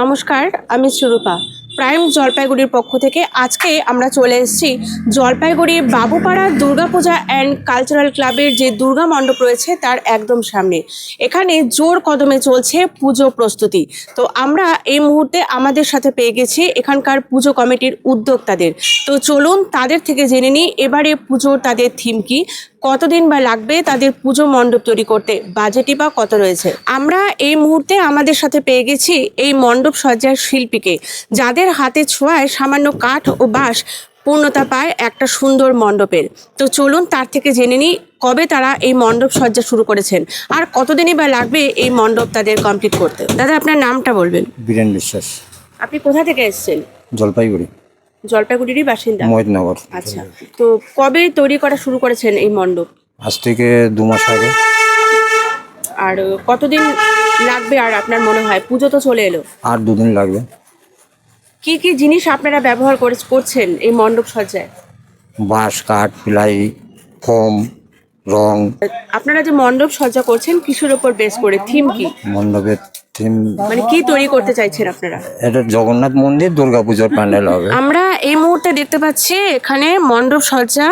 নমস্কার, আমি সুরূপা। প্রাইম জলপাইগুড়ির পক্ষ থেকে আজকে আমরা চলে এসেছি জলপাইগুড়ি বাবুপাড়া দুর্গাপূজা অ্যান্ড কালচারাল ক্লাবের যে দুর্গা মণ্ডপ রয়েছে তার একদম সামনে। এখানে জোর কদমে চলছে পুজো প্রস্তুতি। তো আমরা এই মুহূর্তে আমাদের সাথে পেয়ে গেছি এখানকার পুজো কমিটির উদ্যোক্তাদের। তো চলুন তাদের থেকে জেনে নিই এবারে পুজোর তাদের থিম কি, কতদিন বা লাগবে তাদের পুজো মণ্ডপ তৈরি করতে, বাজেটই বা কত রয়েছে। আমরা এই মুহূর্তে আমাদের সাথে পেয়ে গেছি এই মণ্ডপ সজ্জার শিল্পীকে, যাদের হাতে ছোঁয়ায় সামান্য কাঠ ও বাঁশ পূর্ণতা পায় একটা সুন্দর মণ্ডপের। তো চলুন তার থেকে জেনে নিই কবে তারা এই মণ্ডপ সজ্জা শুরু করেছেন আর কতদিনই বা লাগবে এই মণ্ডপ তাদের কমপ্লিট করতে। দাদা, আপনার নামটা বলবেন? বীরেন বিশ্বাস। আপনি কোথা থেকে এসেছেন? জলপাইগুড়ি। জলপাইগুড়িরই বাসিন্দা? মহিতনগর। আচ্ছা, তো কবে তৈরি করা শুরু করেছেন এই মণ্ডপ? আজ থেকে 2 মাস আগে। আর কতদিন লাগবে আর আপনার মনে হয়? পুজো তো চলে এলো। আর 2 দিন লাগবে। কি কি জিনিস আপনারা ব্যবহার করছেন এই মণ্ডপ সজ্জায়? বাঁশ, কাঠ, প্লাই, ফোম, রং। আপনারা যে মণ্ডপ সজ্জা করছেন কিসের উপর বেস করে, থিম কি? মণ্ডপের থিম মানে কি তৈরি করতে চাইছেন আপনারা? এটা জগন্নাথ মন্দির, দুর্গাপূজার প্যান্ডেল হবে। আমরা এই মুহূর্তে দেখতে পাচ্ছি এখানে মণ্ডপ সজ্জা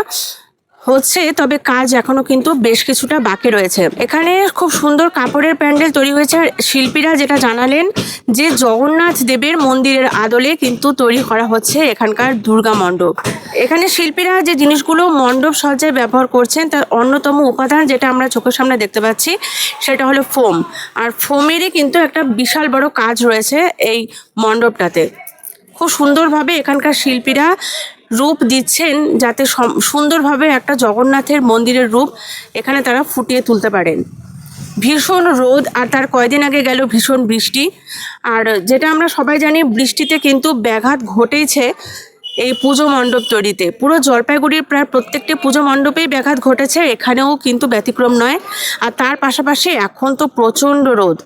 হচ্ছে, তবে কাজ এখনো কিন্তু বেশ কিছুটা বাকি রয়েছে। এখানে খুব সুন্দর কাপড়ের প্যান্ডেল তৈরি হয়েছে। শিল্পীরা যেটা জানালেন যে জগন্নাথ দেবের মন্দিরের আদলে কিন্তু তৈরি করা হচ্ছে এখানকার দুর্গা মণ্ডপ। এখানে শিল্পীরা যে জিনিসগুলো মণ্ডপ সজ্জায় ব্যবহার করছেন তার অন্যতম উপাদান যেটা আমরা চোখের সামনে দেখতে পাচ্ছি সেটা হলো ফোম। আর ফোমেরই কিন্তু একটা বিশাল বড় কাজ রয়েছে এই মণ্ডপটাতে। খুব সুন্দরভাবে এখানকার শিল্পীরা রূপ দিচ্ছেন যাতে সুন্দরভাবে একটা জগন্নাথের মন্দিরের রূপ এখানে তারা ফুটিয়ে তুলতে পারেন। ভীষণ রোদ, আর তার কয়দিন আগে গেল ভীষণ বৃষ্টি। আর যেটা আমরা সবাই জানি, বৃষ্টিতে কিন্তু ব্যাঘাত ঘটেছে এই পুজো মণ্ডপ তৈরিতে। পুরো জলপাইগুড়ির প্রায় প্রত্যেকটি পুজো মণ্ডপেই ব্যাঘাত ঘটেছে, এখানেও কিন্তু ব্যতিক্রম নয়। আর তার পাশাপাশি এখন তো প্রচণ্ড রোদ,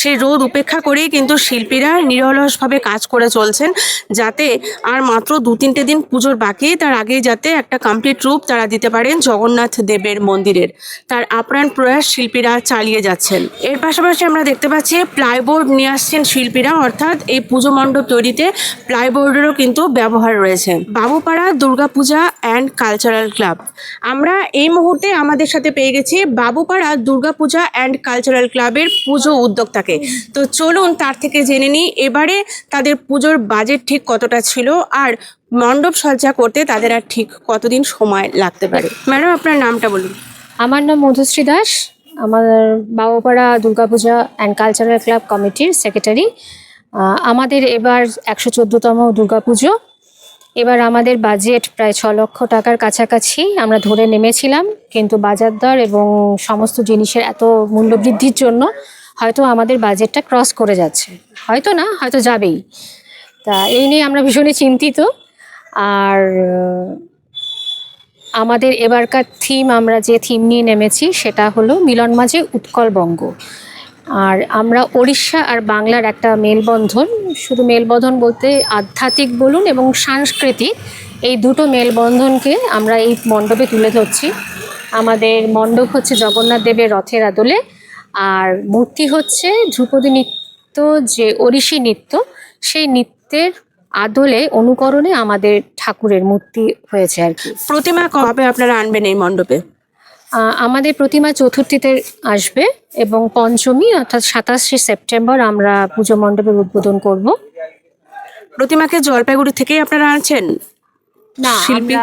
সেই রোদ উপেক্ষা করেই কিন্তু শিল্পীরা নিরলসভাবে কাজ করে চলছেন যাতে আর মাত্র 2-3 দিন পুজোর বাকি, তার আগেই যাতে একটা কমপ্লিট রূপ তারা দিতে পারেন জগন্নাথ দেবের মন্দিরের। তার আপ্রাণ প্রয়াস শিল্পীরা চালিয়ে যাচ্ছেন। এর পাশাপাশি আমরা দেখতে পাচ্ছি প্লাইবোর্ড নিয়ে আসছেন শিল্পীরা, অর্থাৎ এই পুজো মণ্ডপ তৈরিতে প্লাইবোর্ডেরও কিন্তু ব্যবহার রয়েছে। Babupara Durga Puja and cultural club. আমরা এই মুহূর্তে আমাদের সাথে পেয়ে গেছি বাবুপাড়া দুর্গাপূজা অ্যান্ড কালচারাল ক্লাবের পুজো উদ্যোক্তা। তো চলুন তার থেকে জেনে নিই এবারে তাদের পুজোর বাজেট ঠিক কতটা ছিল আর মণ্ডপ সজ্জা করতে তাদের আর ঠিক কতদিন সময় লাগতে পারে। ম্যাডাম, আপনার নামটা বলুন। আমার নাম মধুশ্রী দাস। আমার Babupara Durga Puja and cultural club কমিটির সেক্রেটারি। আমাদের এবার 114তম দুর্গাপুজো। এবার আমাদের বাজেট প্রায় 6 লক্ষ টাকার কাছাকাছি আমরা ধরে নেমেছিলাম, কিন্তু বাজার দর এবং সমস্ত জিনিসের এত মূল্যবৃদ্ধির জন্য হয়তো আমাদের বাজেটটা ক্রস করে যাচ্ছে, হয়তো না, হয়তো যাবেই। তা এই নিয়ে আমরা ভীষণই চিন্তিত। আর আমাদের এবারকার থিম, আমরা যে থিম নিয়ে নেমেছি সেটা হলো মিলন মাঝে উৎকলবঙ্গ। আর আমরা ওড়িশা আর বাংলার একটা মেলবন্ধন, শুধু মেলবন্ধন বলতে আধ্যাত্মিক বলুন এবং সাংস্কৃতিক, এই দুটো মেলবন্ধনকে আমরা এই মণ্ডপে তুলে ধরছি। আমাদের মণ্ডপ হচ্ছে জগন্নাথ দেবের রথের আদলে, আর মূর্তি হচ্ছে ধ্রুপদী নৃত্য, যে ওড়িশি নৃত্য, সেই নৃত্যের আদলে অনুকরণে আমাদের ঠাকুরের মূর্তি হয়েছে আর কি। প্রতিমা কবে আপনারা আনবেন এই মণ্ডপে? আমাদের প্রতিমা চতুর্থীতে আসবে এবং পঞ্চমী অর্থাৎ 27শে সেপ্টেম্বর আমরা পুজো মণ্ডপের উদ্বোধন করব। প্রতিমাকে জলপাইগুড়ি থেকেই আপনারা আনছেন? না, শিল্পী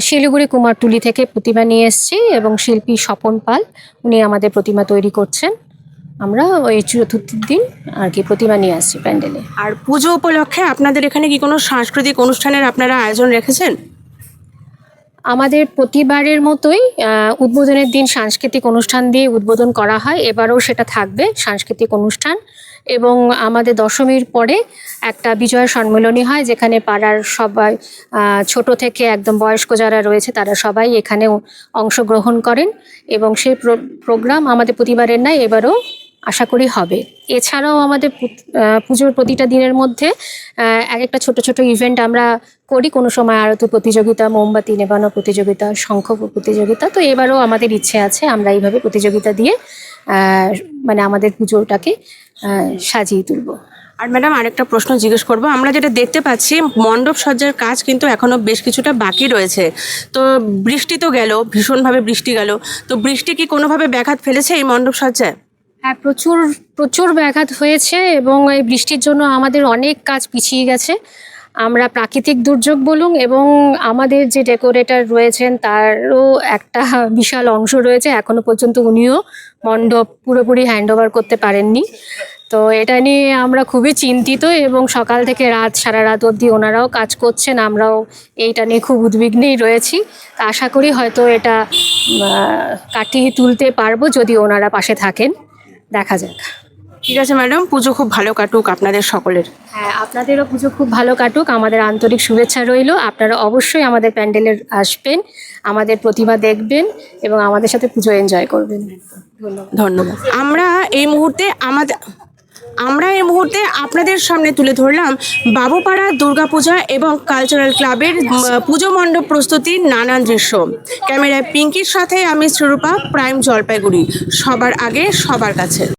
শিলিগুড়ি কুমারটুলি থেকে প্রতিমা নিয়ে এসেছি এবং শিল্পী স্বপন পাল উনি আমাদের প্রতিমা তৈরি করছেন। আমরা ওই চতুর্থীর দিন আর কি প্রতিমা নিয়ে আসছি প্যান্ডেলে। আর পুজো উপলক্ষে আপনাদের এখানে কি কোনো সাংস্কৃতিক অনুষ্ঠানের আপনারা আয়োজন রেখেছেন? আমাদের প্রতিবারের মতোই উদ্বোধনের দিন সাংস্কৃতিক অনুষ্ঠান দিয়ে উদ্বোধন করা হয়, এবারেও সেটা থাকবে সাংস্কৃতিক অনুষ্ঠান। এবং আমাদের দশমীর পরে একটা বিজয় সম্মেলনী হয়, যেখানে পাড়ার সবাই, ছোট থেকে একদম বয়স্ক যারা রয়েছে তারা সবাই এখানে অংশগ্রহণ করেন। এবং সেই প্রোগ্রাম আমাদের প্রতিবারের নাই এবারও আশা করি হবে। এছাড়াও আমাদের পুজোর প্রতিটা দিনের মধ্যে এক একটা ছোট ছোট ইভেন্ট আমরা করি। কোনো সময় আরতি প্রতিযোগিতা, মোমবাতি নেবানো প্রতিযোগিতা, শঙ্খ প্রতিযোগিতা। তো এবারও আমাদের ইচ্ছে আছে আমরা এইভাবে প্রতিযোগিতা দিয়ে মানে আমাদের পুজোটাকে সাজিয়ে তুলব। আর ম্যাডাম আরেকটা প্রশ্ন জিজ্ঞেস করব, আমরা যেটা দেখতে পাচ্ছি মণ্ডপ সজ্জার কাজ কিন্তু এখনো বেশ কিছুটা বাকি রয়েছে। তো বৃষ্টি তো গেল, ভীষণভাবে বৃষ্টি গেল, তো বৃষ্টি কি কোনোভাবে ব্যাঘাত ফেলেছে এই মণ্ডপ সজ্জায়? হ্যাঁ, প্রচুর প্রচুর ব্যাঘাত হয়েছে এবং এই বৃষ্টির জন্য আমাদের অনেক কাজ পিছিয়ে গেছে। আমরা প্রাকৃতিক দুর্যোগ বলুন এবং আমাদের যে ডেকোরেটর রয়েছেন তারও একটা বিশাল অংশ রয়েছে, এখনো পর্যন্ত উনিও মণ্ডপ পুরোপুরি হ্যান্ডওভার করতে পারেননি। তো এটা নিয়ে আমরা খুবই চিন্তিত এবং সকাল থেকে সারা রাত অবধি ওনারাও কাজ করছেন, আমরাও এইটা নিয়ে খুব উদ্বিগ্নেই রয়েছি। তা আশা করি হয়তো এটা কাটিয়ে তুলতে পারবো যদি ওনারা পাশে থাকেন, দেখা যাক। ঠিক আছে ম্যাডাম, পুজো খুব ভালো কাটুক আপনাদের সকলের। হ্যাঁ, আপনাদেরও পুজো খুব ভালো কাটুক, আমাদের আন্তরিক শুভেচ্ছা রইল। আপনারা অবশ্যই আমাদের প্যান্ডেলে আসবেন, আমাদের প্রতিভা দেখবেন এবং আমাদের সাথে পুজো এনজয় করবেন। ধন্যবাদ। ধন্যবাদ। আমরা এই মুহূর্তে আপনাদের সামনে তুলে ধরলাম বাবুপাড়া দুর্গাপূজা এবং কালচারাল ক্লাবের পুজো মণ্ডপ প্রস্তুতির নানান দৃশ্য। ক্যামেরায় পিঙ্কির সাথে আমি শ্রীরূপা, প্রাইম জলপাইগুড়ি, সবার আগে সবার কাছে।